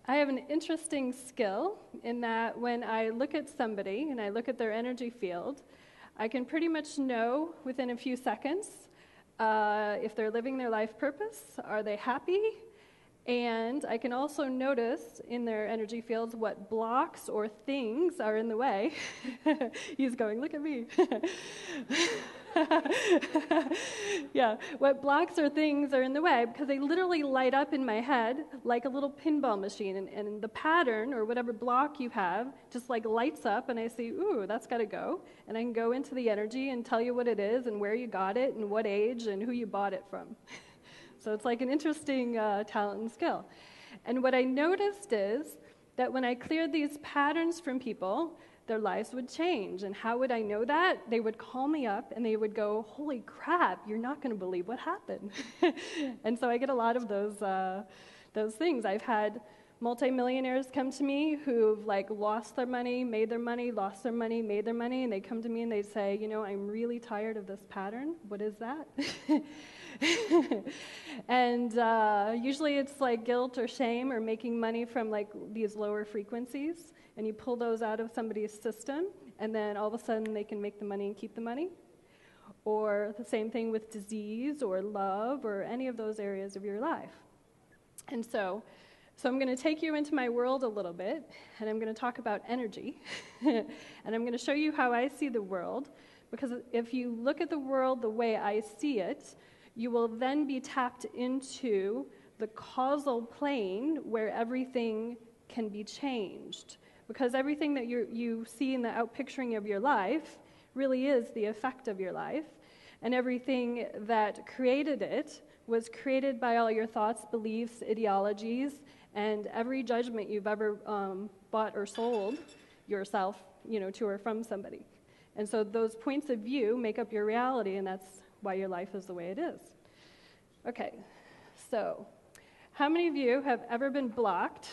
I have an interesting skill in that when I look at somebody and I look at their energy field, I can pretty much know within a few seconds if they're living their life purpose, are they happy, and I can also notice in their energy fields what blocks or things are in the way. He's going, look at me. Yeah, what blocks or things are in the way, because they literally light up in my head like a little pinball machine, and the pattern or whatever block you have just like lights up, and I see, ooh, that's got to go, and I can go into the energy and tell you what it is and where you got it and what age and who you bought it from. So it's like an interesting talent and skill. And what I noticed is that when I cleared these patterns from people, their lives would change. And how would I know that? They would call me up and they would go, holy crap, you're not going to believe what happened. And so I get a lot of those things. I've had multimillionaires come to me who've like lost their money, made their money, lost their money, made their money, and they come to me and they say, you know, I'm really tired of this pattern. What is that? And usually it's like guilt or shame or making money from like these lower frequencies, and you pull those out of somebody's system, and then all of a sudden they can make the money and keep the money. Or the same thing with disease or love or any of those areas of your life. And so I'm going to take you into my world a little bit, and I'm going to talk about energy, and I'm going to show you how I see the world, because if you look at the world the way I see it, you will then be tapped into the causal plane where everything can be changed, because everything that you see in the outpicturing of your life really is the effect of your life, and everything that created it was created by all your thoughts, beliefs, ideologies, and every judgment you've ever bought or sold yourself, to or from somebody. And so those points of view make up your reality, and that's why your life is the way it is. Okay, so how many of you have ever been blocked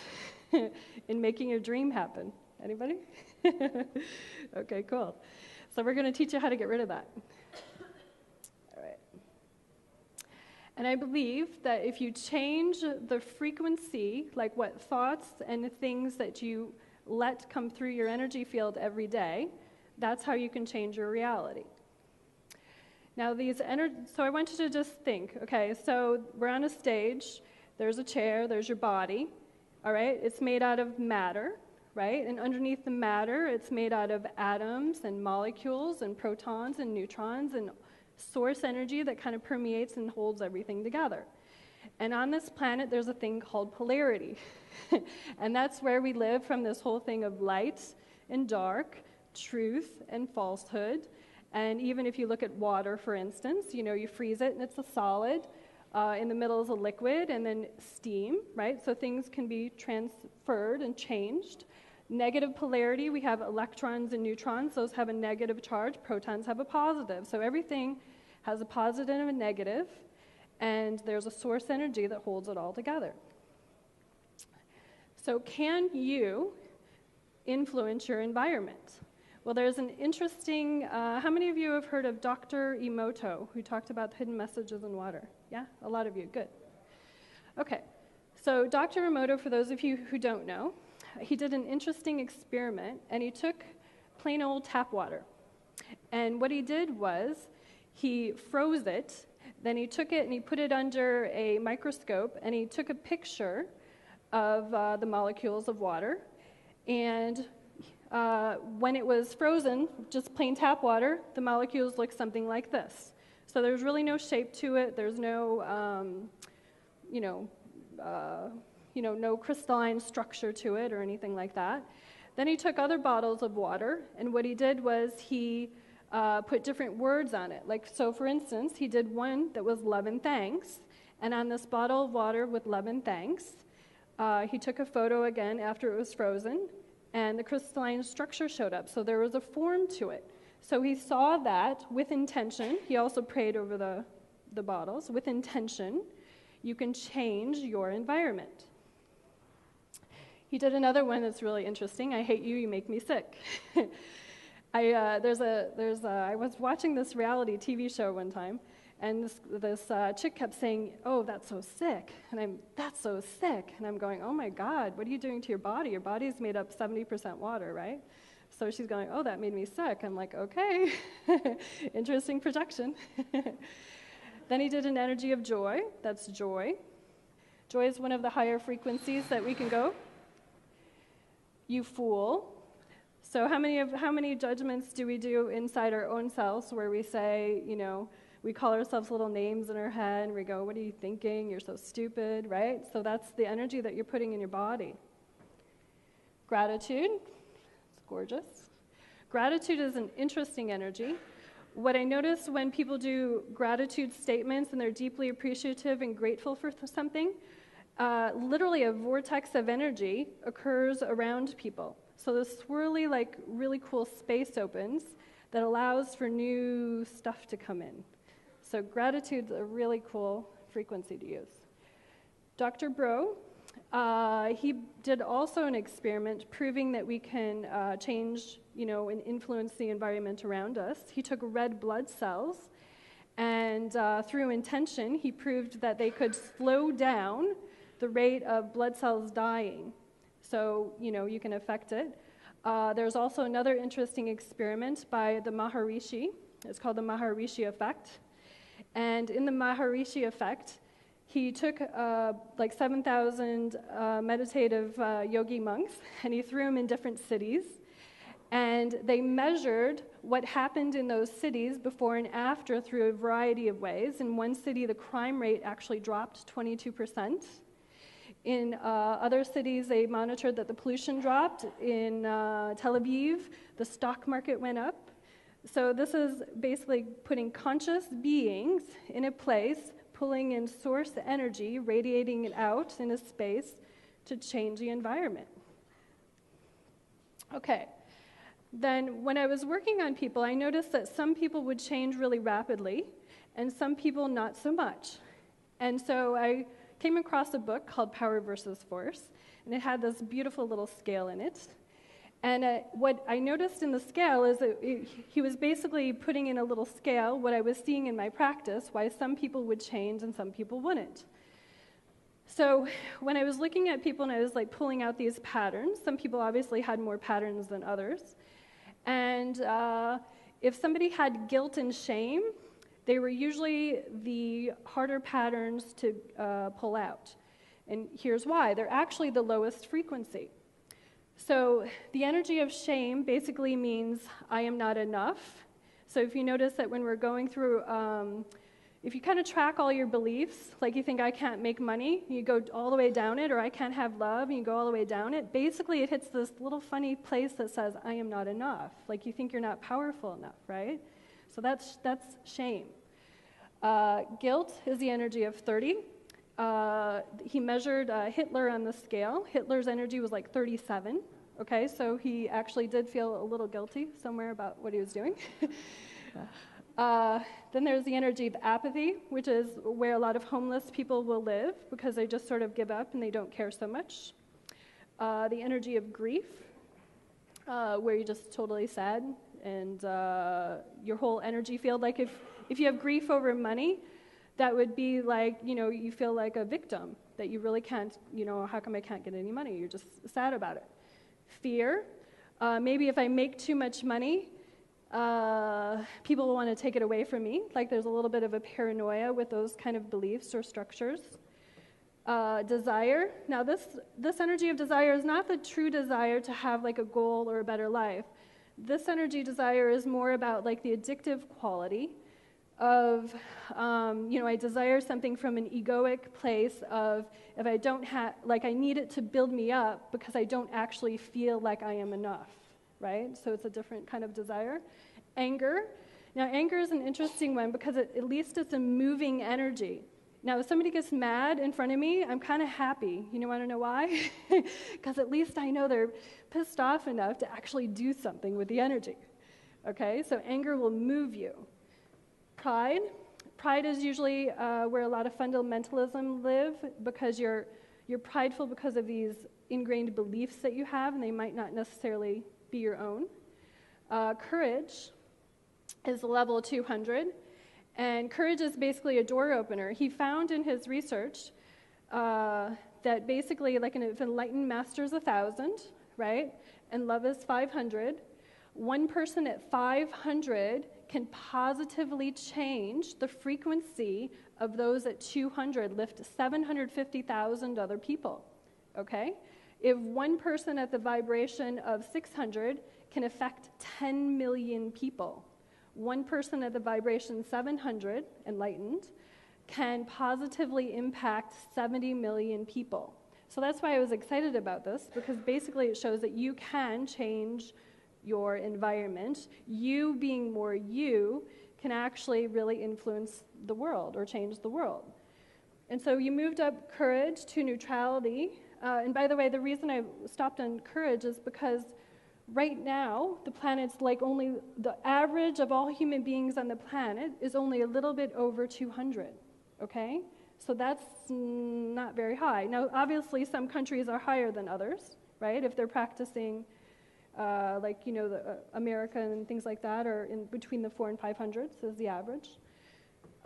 in making your dream happen? Anybody? Okay, cool. So we're going to teach you how to get rid of that. All right. And I believe that if you change the frequency, like what thoughts and things that you let come through your energy field every day, that's how you can change your reality. Now, so I want you to just think, okay, so we're on a stage, there's a chair, there's your body, all right? It's made out of matter, right? And underneath the matter, it's made out of atoms and molecules and protons and neutrons and source energy that kind of permeates and holds everything together. And on this planet, there's a thing called polarity. And that's where we live from this whole thing of light and dark, truth and falsehood. And even if you look at water, for instance, you freeze it and it's a solid. In the middle is a liquid, and then steam, right? So things can be transferred and changed. Negative polarity, we have electrons and neutrons. Those have a negative charge. Protons have a positive. So everything has a positive and a negative, and there's a source energy that holds it all together. So can you influence your environment? Well, there's an interesting, how many of you have heard of Dr. Emoto, who talked about hidden messages in water? Yeah, a lot of you, good. Okay, so Dr. Emoto, for those of you who don't know, he did an interesting experiment, and he took plain old tap water. And what he did was he froze it, then he took it and he put it under a microscope, and he took a picture of the molecules of water. And when it was frozen, just plain tap water, the molecules looked something like this. So there's really no shape to it. There's no, no crystalline structure to it or anything like that. Then he took other bottles of water, and what he did was he put different words on it. Like, so for instance, he did one that was love and thanks, and on this bottle of water with love and thanks, he took a photo again after it was frozen, and the crystalline structure showed up. So there was a form to it. So he saw that with intention. He also prayed over the bottles. With intention, you can change your environment. He did another one that's really interesting. I hate you, you make me sick. I was watching this reality TV show one time, and this chick kept saying, "Oh, that's so sick," and "That's so sick," and I'm going, "Oh my God, what are you doing to your body? Your body's made up 70% water, right?" So she's going, "Oh, that made me sick." I'm like, "Okay, interesting projection." Then he did an energy of joy. That's joy. Joy is one of the higher frequencies that we can go. You fool. So how many judgments do we do inside our own selves where we say, we call ourselves little names in our head and we go, "What are you thinking? You're so stupid," right? So that's the energy that you're putting in your body. Gratitude. It's gorgeous. Gratitude is an interesting energy. What I notice when people do gratitude statements and they're deeply appreciative and grateful for something, literally a vortex of energy occurs around people. So this swirly, really cool space opens that allows for new stuff to come in. So gratitude's a really cool frequency to use. Dr. Bro, he did also an experiment proving that we can change, and influence the environment around us. He took red blood cells, and through intention, he proved that they could slow down the rate of blood cells dying. So, you can affect it. There's also another interesting experiment by the Maharishi. It's called the Maharishi effect. And in the Maharishi effect, he took 7,000 meditative yogi monks, and he threw them in different cities. And they measured what happened in those cities before and after through a variety of ways. In one city, the crime rate actually dropped 22%. In other cities, they monitored that the pollution dropped. In Tel Aviv, the stock market went up. So this is basically putting conscious beings in a place, pulling in source energy, radiating it out in a space to change the environment. Okay. Then when I was working on people, I noticed that some people would change really rapidly, and some people not so much. And so I came across a book called Power versus Force, and it had this beautiful little scale in it. And what I noticed in the scale is that he was basically putting in a little scale what I was seeing in my practice, why some people would change and some people wouldn't. So when I was looking at people and I was pulling out these patterns, some people obviously had more patterns than others. And if somebody had guilt and shame, they were usually the harder patterns to pull out. And here's why. They're actually the lowest frequency. So the energy of shame basically means I am not enough. So if you notice that when we're going through, if you kind of track all your beliefs, like you think I can't make money, you go all the way down it, or I can't have love, and you go all the way down it, basically it hits this little funny place that says I am not enough. Like you think you're not powerful enough, right? So that's shame. Guilt is the energy of 30. He measured Hitler on the scale. Hitler's energy was 37. Okay, so he actually did feel a little guilty somewhere about what he was doing. Then there's the energy of apathy, which is where a lot of homeless people will live because they just sort of give up and they don't care so much. The energy of grief, where you're just totally sad and your whole energy field, if you have grief over money, that would be you feel like a victim, that you really can't, how come I can't get any money? You're just sad about it. Fear, maybe if I make too much money, people will want to take it away from me. There's a little bit of a paranoia with those kind of beliefs or structures. Desire. Now this energy of desire is not the true desire to have a goal or a better life. This energy desire is more about the addictive quality of, I desire something from an egoic place of if I don't have, I need it to build me up because I don't actually feel like I am enough, right? So it's a different kind of desire. Anger. Now, anger is an interesting one because at least it's a moving energy. Now, if somebody gets mad in front of me, I'm kind of happy. You want to know why? Because at least I know they're pissed off enough to actually do something with the energy. Okay, so anger will move you. Pride. Pride is usually where a lot of fundamentalism live because you're prideful because of these ingrained beliefs that you have, and they might not necessarily be your own. Courage is level 200, and courage is basically a door opener. He found in his research that basically, like if enlightened master is 1,000, right, and love is 500, one person at 500 can positively change the frequency of those at 200, lift 750,000 other people, okay? If one person at the vibration of 600 can affect 10 million people, one person at the vibration 700, enlightened, can positively impact 70 million people. So that's why I was excited about this, because basically it shows that you can change your environment. You being more you can actually really influence the world or change the world. And so you moved up courage to neutrality. And by the way, the reason I stopped on courage is because right now, the planet's like only, the average of all human beings on the planet is only a little bit over 200, okay? So that's not very high. Now, obviously, some countries are higher than others, right? If they're practicing, America and things like that, are in between the 400 and 500s is the average.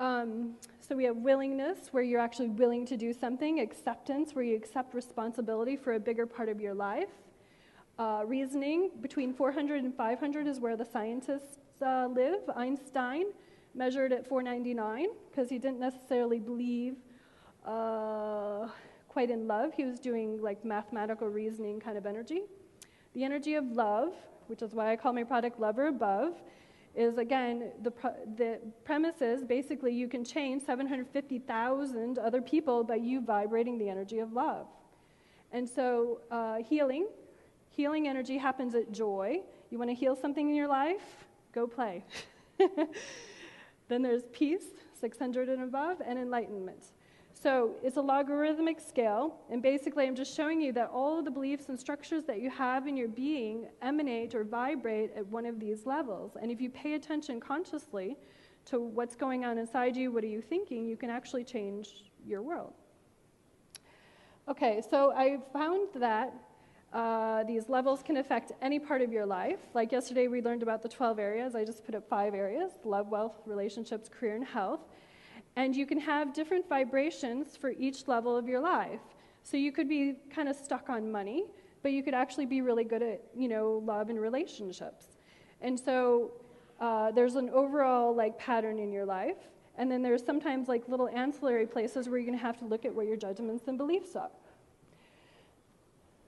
So we have willingness, where you're actually willing to do something. Acceptance, where you accept responsibility for a bigger part of your life. Reasoning, between 400 and 500 is where the scientists live. Einstein measured at 499 because he didn't necessarily believe quite in love. He was doing like mathematical reasoning kind of energy. The energy of love, which is why I call my product Love or Above, is again, the premise is basically you can change 750,000 other people by you vibrating the energy of love. And so healing energy happens at joy. You want to heal something in your life? Go play. Then there's peace, 600 and above, and enlightenment. So it's a logarithmic scale, and basically I'm just showing you that all of the beliefs and structures that you have in your being emanate or vibrate at one of these levels. And if you pay attention consciously to what's going on inside you, what are you thinking, you can actually change your world. Okay, so I found that these levels can affect any part of your life. Like yesterday we learned about the 12 areas. I just put up 5 areas: love, wealth, relationships, career, and health. And you can have different vibrations for each level of your life. So you could be kind of stuck on money, but you could actually be really good at, love and relationships. And so there's an overall pattern in your life. And then there's sometimes little ancillary places where you're going to have to look at what your judgments and beliefs are.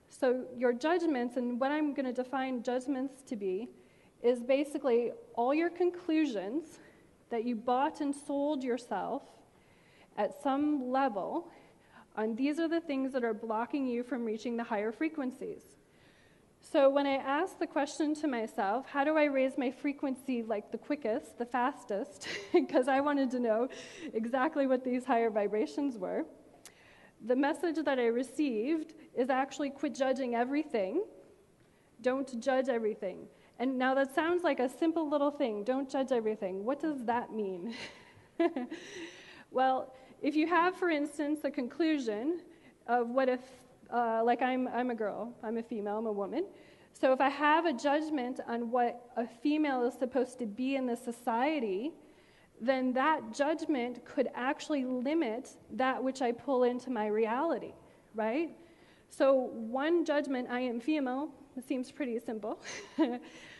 So your judgments, and what I'm going to define judgments to be, is basically all your conclusions that you bought and sold yourself at some level, and these are the things that are blocking you from reaching the higher frequencies. So when I asked the question to myself, how do I raise my frequency the quickest, the fastest, because I wanted to know exactly what these higher vibrations were, the message that I received is actually quit judging everything. Don't judge everything. And now that sounds like a simple little thing, don't judge everything. What does that mean? Well, if you have, for instance, a conclusion of what if, I'm a girl, I'm a female, I'm a woman. So if I have a judgment on what a female is supposed to be in the society, then that judgment could actually limit that which I pull into my reality, right? So one judgment, I am female, it seems pretty simple,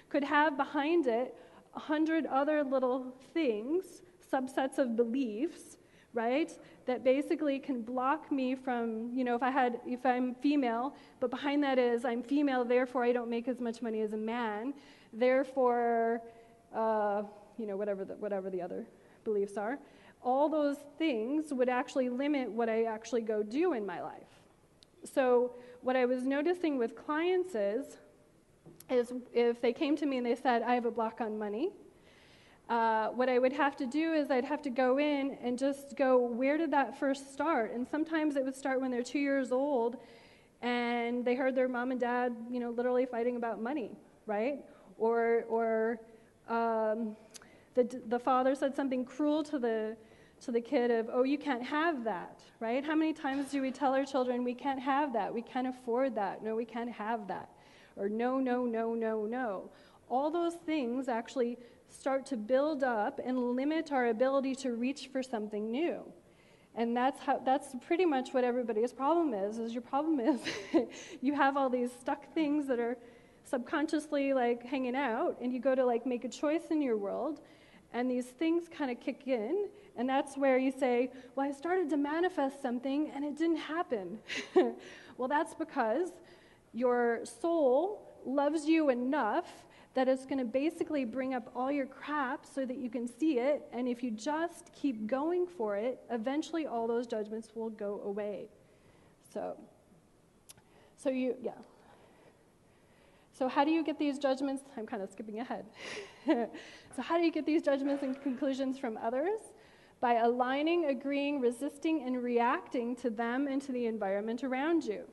could have behind it 100 other little things, subsets of beliefs, right, that basically can block me from, if I'm female, but behind that is I'm female, therefore I don't make as much money as a man, therefore, whatever the other beliefs are, all those things would actually limit what I actually go do in my life. So what I was noticing with clients is if they came to me and they said, I have a block on money, what I would have to do is I'd have to go in and just go, where did that first start? And sometimes it would start when they're 2 years old and they heard their mom and dad, literally fighting about money, right? Or the father said something cruel to the kid of, oh, you can't have that, right? How many times do we tell our children, we can't have that, we can't afford that, no, we can't have that, or no, no, no, no, no. all those things actually start to build up and limit our ability to reach for something new. And that's pretty much what everybody's problem is your problem is you have all these stuck things that are subconsciously like hanging out, and you go to like make a choice in your world, and these things kind of kick in, and that's where you say, well, I started to manifest something and it didn't happen. Well, that's because your soul loves you enough that it's going to basically bring up all your crap so that you can see it, and if you just keep going for it, eventually all those judgments will go away. So how do you get these judgments? I'm kind of skipping ahead. So how do you get these judgments and conclusions from others? By aligning, agreeing, resisting, and reacting to them and to the environment around you.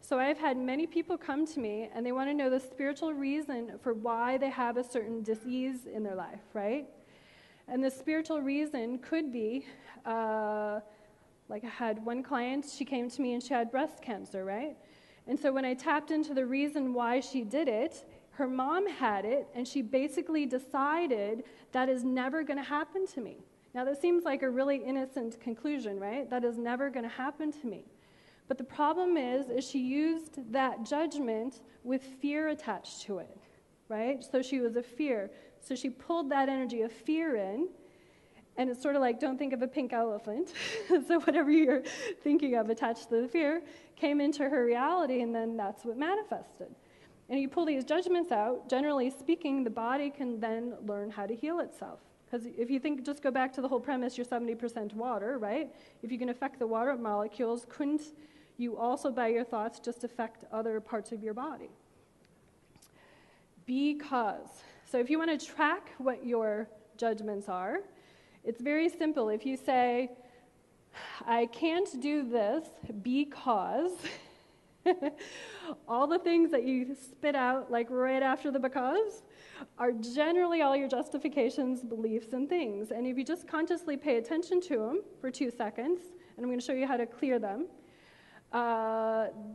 So I've had many people come to me, and they want to know the spiritual reason for why they have a certain disease in their life, right? And the spiritual reason could be, like I had one client, she came to me and she had breast cancer, right? And so when I tapped into the reason why she did it, her mom had it, and she basically decided that is never going to happen to me. Now that seems like a really innocent conclusion, right? That is never going to happen to me. But the problem is she used that judgment with fear attached to it, right? So she was a fear. So she pulled that energy of fear in, and it's sort of like, don't think of a pink elephant. So whatever you're thinking of attached to the fear came into her reality, and then that's what manifested. And you pull these judgments out, generally speaking, the body can then learn how to heal itself. Because if you think, just go back to the whole premise, you're 70% water, right? If you can affect the water molecules, couldn't you also, by your thoughts, just affect other parts of your body? Because. So if you want to track what your judgments are, it's very simple. If you say, I can't do this because, all the things that you spit out, like right after the because, are generally all your justifications, beliefs, and things. And if you just consciously pay attention to them for 2 seconds, and I'm going to show you how to clear them,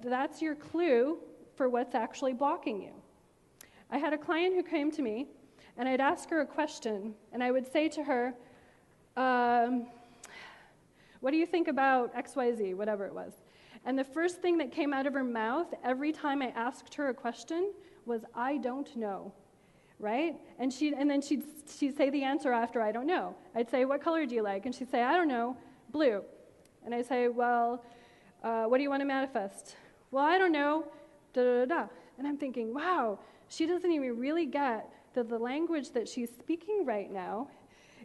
that's your clue for what's actually blocking you. I had a client who came to me, and I'd ask her a question, and I would say to her, what do you think about XYZ, whatever it was? And the first thing that came out of her mouth every time I asked her a question was, I don't know, right? And then she'd say the answer after, I don't know. I'd say, what color do you like? And she'd say, I don't know, blue. And I'd say, well, what do you want to manifest? Well, I don't know, da-da-da-da. And I'm thinking, wow, she doesn't even really get that the language that she's speaking right now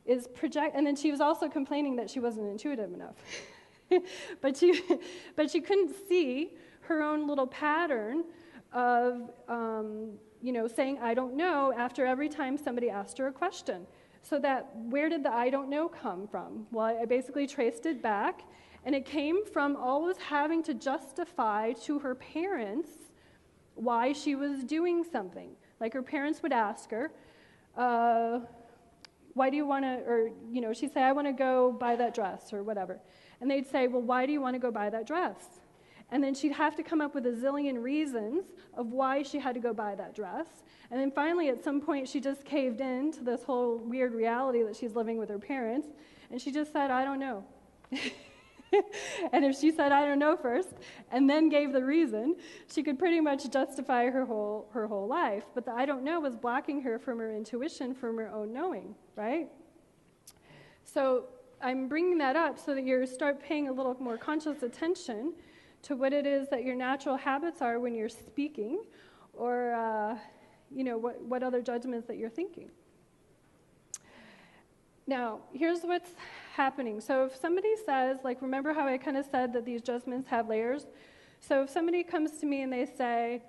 is and then she was also complaining that she wasn't intuitive enough. but she couldn't see her own little pattern of, saying, I don't know, after every time somebody asked her a question. So where did the I don't know come from? Well, I basically traced it back, and it came from always having to justify to her parents why she was doing something. Like her parents would ask her, why do you want to, or, she'd say, I want to go buy that dress or whatever. And they'd say, well, why do you want to go buy that dress? And then she'd have to come up with a zillion reasons of why she had to go buy that dress. And then finally, at some point, she just caved in to this whole weird reality that she's living with her parents. And she just said, I don't know. And if she said, I don't know first, and then gave the reason, she could pretty much justify her whole life. But the I don't know was blocking her from her intuition, from her own knowing, right? So I'm bringing that up so that you start paying a little more conscious attention to what it is that your natural habits are when you're speaking, or what other judgments that you're thinking. Now, here's what's happening. So if somebody says, remember how I kind of said that these judgments have layers? So if somebody comes to me and they say,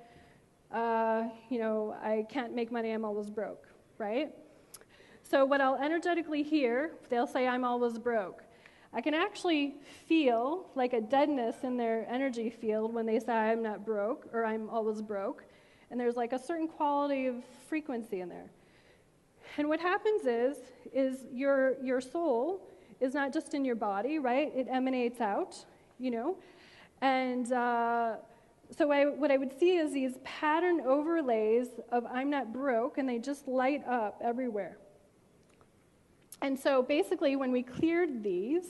I can't make money, I'm always broke, right? So what I'll energetically hear, they'll say, I'm always broke. I can actually feel like a deadness in their energy field when they say, I'm not broke, or I'm always broke. And there's like a certain quality of frequency in there. And what happens is your soul is not just in your body, right? It emanates out, And So what I would see is these pattern overlays of I'm not broke, and they just light up everywhere. And so basically, when we cleared these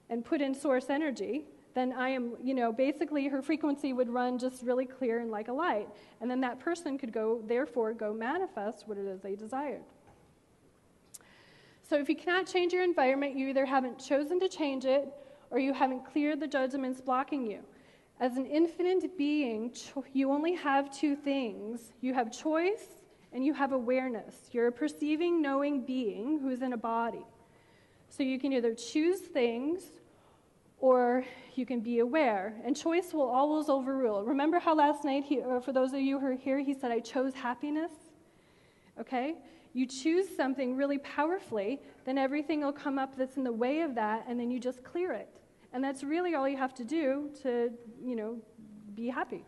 and put in source energy, then I am, basically her frequency would run just really clear and like a light. And then that person could therefore go manifest what it is they desired. So if you cannot change your environment, you either haven't chosen to change it or you haven't cleared the judgments blocking you. As an infinite being, you only have two things. You have choice and you have awareness. You're a perceiving, knowing being who's in a body. So you can either choose things or you can be aware. And choice will always overrule. Remember how last night, for those of you who are here, he said, I chose happiness? Okay? You choose something really powerfully, then everything will come up that's in the way of that, and then you just clear it. And that's really all you have to do to, be happy.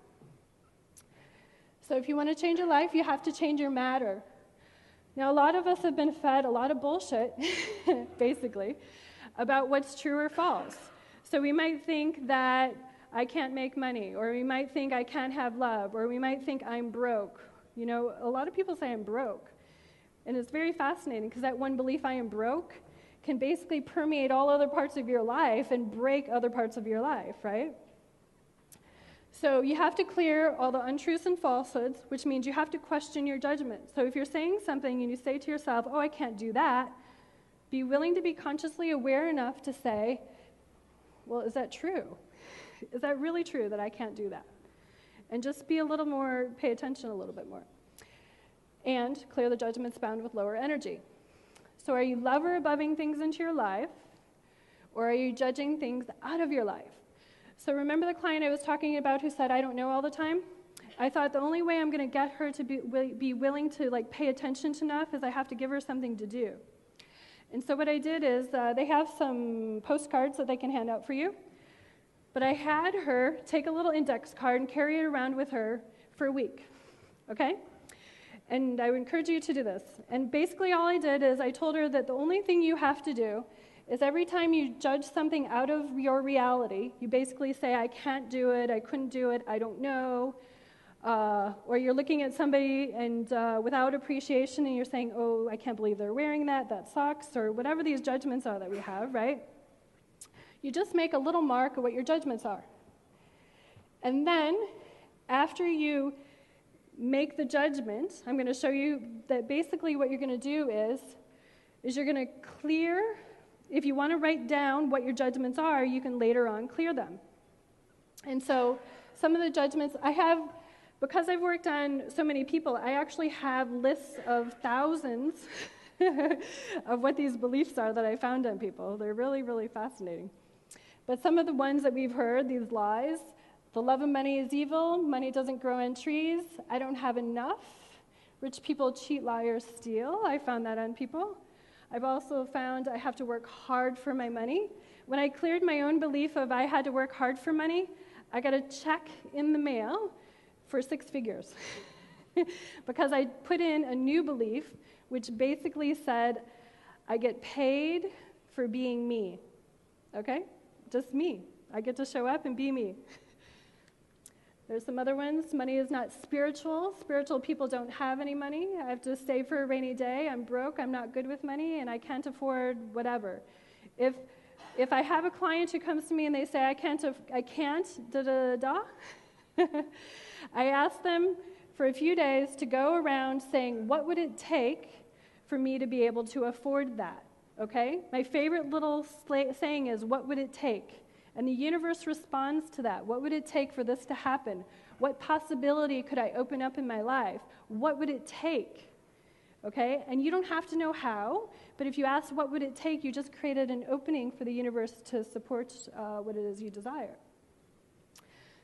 So if you want to change your life, you have to change your matter. Now, a lot of us have been fed a lot of bullshit, basically, about what's true or false. So we might think that I can't make money, or we might think I can't have love, or we might think I'm broke. A lot of people say I'm broke. And it's very fascinating because that one belief, I am broke, can basically permeate all other parts of your life and break other parts of your life, right? So you have to clear all the untruths and falsehoods, which means you have to question your judgment. So if you're saying something and you say to yourself, oh, I can't do that, be willing to be consciously aware enough to say, well, is that true? Is that really true that I can't do that? And just be a little more, pay attention a little bit more. And clear the judgments bound with lower energy. So are you lover aboveing things into your life, or are you judging things out of your life? So remember the client I was talking about who said, I don't know all the time? I thought the only way I'm going to get her to be willing to pay attention enough is I have to give her something to do. And so what I did is they have some postcards that they can hand out for you. But I had her take a little index card and carry it around with her for a week. Okay? And I would encourage you to do this. And basically all I did is I told her that the only thing you have to do is every time you judge something out of your reality, you basically say, I can't do it, I couldn't do it, I don't know. Or you're looking at somebody and without appreciation and you're saying, oh, I can't believe they're wearing that sucks, or whatever these judgments are that we have, right? You just make a little mark of what your judgments are. And then, after you make the judgment, I'm going to show you that basically what you're going to do is you're going to clear. If you want to write down what your judgments are, you can later on clear them. And so some of the judgments I have, because I've worked on so many people, I actually have lists of thousands of what these beliefs are that I found on people. They're really, really fascinating. But some of the ones that we've heard, these lies, the love of money is evil, money doesn't grow on trees, I don't have enough, rich people cheat, lie, or steal. I found that on people. I've also found I have to work hard for my money. When I cleared my own belief of I had to work hard for money, I got a check in the mail for 6 figures. Because I put in a new belief, which basically said, I get paid for being me. Okay? Just me. I get to show up and be me. There's some other ones. Money is not spiritual. Spiritual people don't have any money. I have to save for a rainy day. I'm broke. I'm not good with money, and I can't afford whatever. If I have a client who comes to me and they say, I can't, da-da-da, I ask them for a few days to go around saying, what would it take for me to be able to afford that? Okay? My favorite little saying is, what would it take? And the universe responds to that. What would it take for this to happen? What possibility could I open up in my life? What would it take? Okay? And you don't have to know how, but if you ask what would it take, you just created an opening for the universe to support what it is you desire.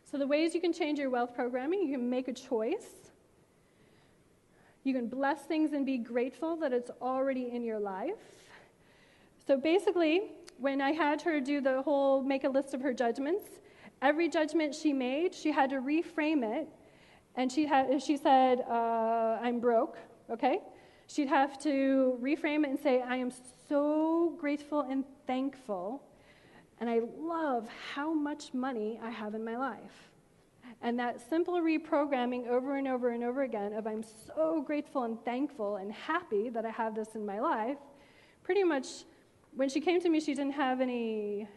So the ways you can change your wealth programming, you can make a choice. You can bless things and be grateful that it's already in your life. So basically, when I had her do the whole make a list of her judgments, every judgment she made, she had to reframe it. And she said, I'm broke, okay? She'd have to reframe it and say, I am so grateful and thankful, and I love how much money I have in my life. And that simple reprogramming over and over and over again of I'm so grateful and thankful and happy that I have this in my life, pretty much when she came to me, she didn't have a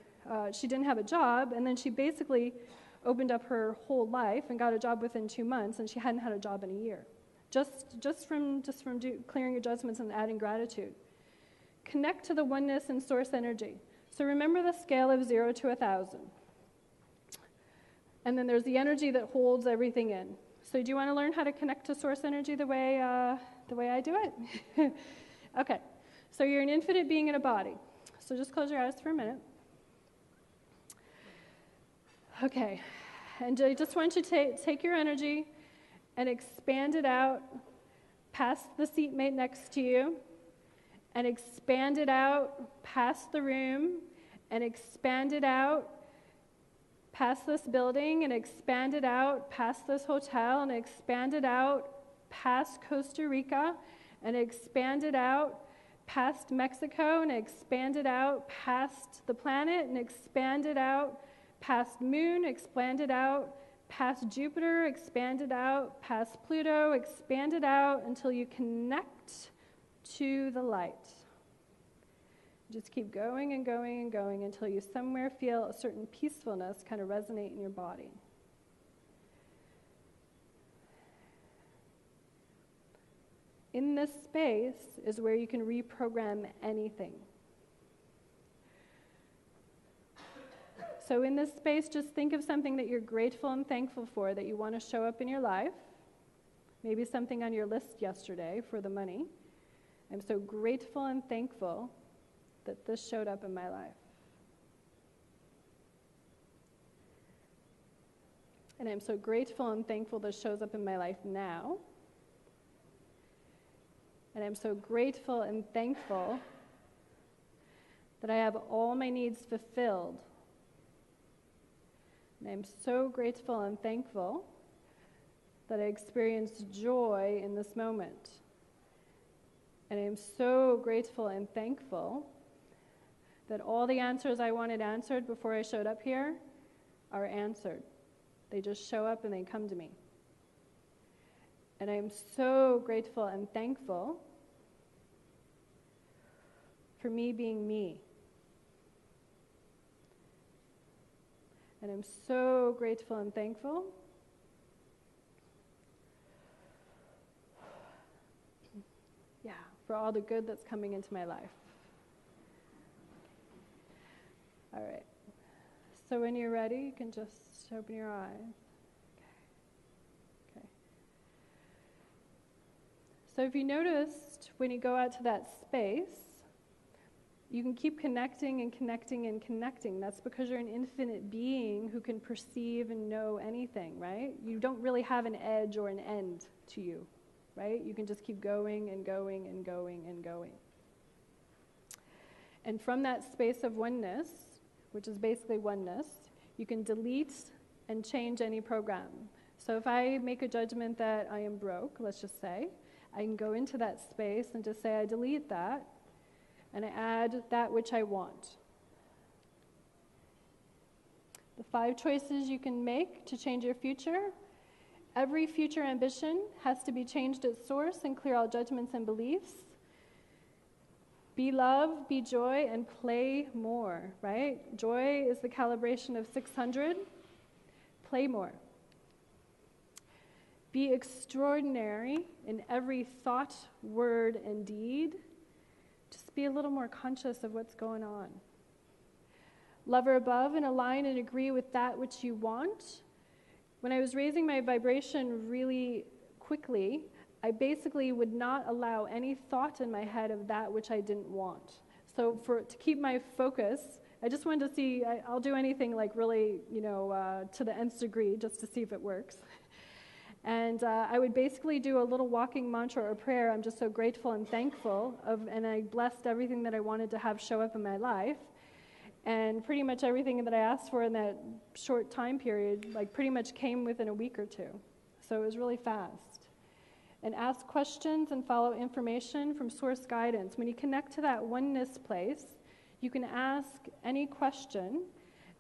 job, and then she basically opened up her whole life and got a job within 2 months, and she hadn't had a job in a year, just from clearing your judgments and adding gratitude. Connect to the oneness and source energy. So remember the scale of 0 to 1,000. And then there's the energy that holds everything in. So do you want to learn how to connect to source energy the way I do it? Okay. So you're an infinite being in a body. So just close your eyes for a minute. Okay. And I just want you to take your energy and expand it out past the seatmate next to you, and expand it out past the room, and expand it out past this building, and expand it out past this hotel, and expand it out past Costa Rica, and expand it out past Mexico, and expand it out past the planet, and expand it out past Moon, expand it out past Jupiter, expand it out past Pluto, expand it out until you connect to the light. Just keep going and going and going until you somewhere feel a certain peacefulness kind of resonate in your body. In this space is where you can reprogram anything. So in this space, just think of something that you're grateful and thankful for that you want to show up in your life. Maybe something on your list yesterday for the money. I'm so grateful and thankful that this showed up in my life. And I'm so grateful and thankful this shows up in my life now. And I'm so grateful and thankful that I have all my needs fulfilled. And I'm so grateful and thankful that I experienced joy in this moment. And I'm so grateful and thankful that all the answers I wanted answered before I showed up here are answered. They just show up and they come to me. And I'm so grateful and thankful for me being me. And I'm so grateful and thankful for all the good that's coming into my life. All right. So when you're ready, you can just open your eyes. Okay. So if you noticed, when you go out to that space, you can keep connecting and connecting and connecting. That's because you're an infinite being who can perceive and know anything, right? You don't really have an edge or an end to you, right? You can just keep going and going and going and going. And from that space of oneness, which is basically oneness, you can delete and change any program. So if I make a judgment that I am broke, let's just say, I can go into that space and just say I delete that, and I add that which I want. The 5 choices you can make to change your future. Every future ambition has to be changed at source and clear all judgments and beliefs. Be love, be joy, and play more, right? Joy is the calibration of 600. Play more. Be extraordinary in every thought, word, and deed. Just be a little more conscious of what's going on. Love her above and align and agree with that which you want. When I was raising my vibration really quickly, I basically would not allow any thought in my head of that which I didn't want. So to keep my focus, I just wanted to see, I'll do anything like really, to the nth degree just to see if it works. And I would basically do a little walking mantra or prayer. I'm just so grateful and thankful and I blessed everything that I wanted to have show up in my life. And pretty much everything that I asked for in that short time period, pretty much came within a week or two. So it was really fast. And ask questions and follow information from source guidance. When you connect to that oneness place, you can ask any question,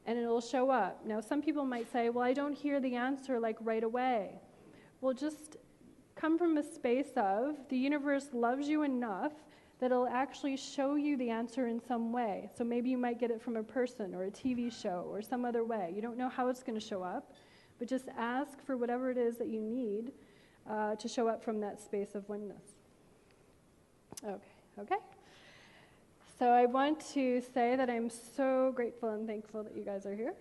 and it'll show up. Now, some people might say, well, I don't hear the answer like right away. Well, just come from a space of the universe loves you enough that it'll actually show you the answer in some way. So maybe you might get it from a person or a TV show or some other way. You don't know how it's going to show up, but just ask for whatever it is that you need to show up from that space of oneness. Okay. So I want to say that I'm so grateful and thankful that you guys are here.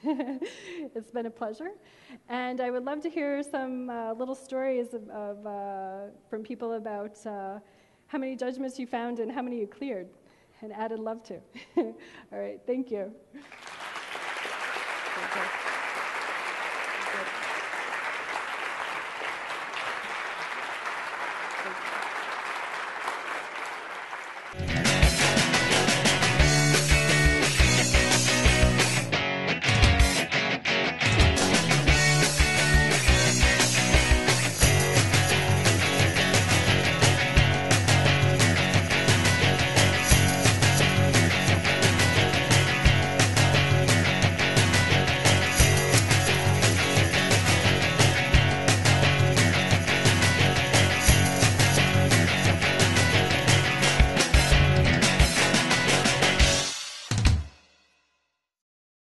It's been a pleasure. And I would love to hear some little stories from people about how many judgments you found and how many you cleared and added love to. All right, thank you.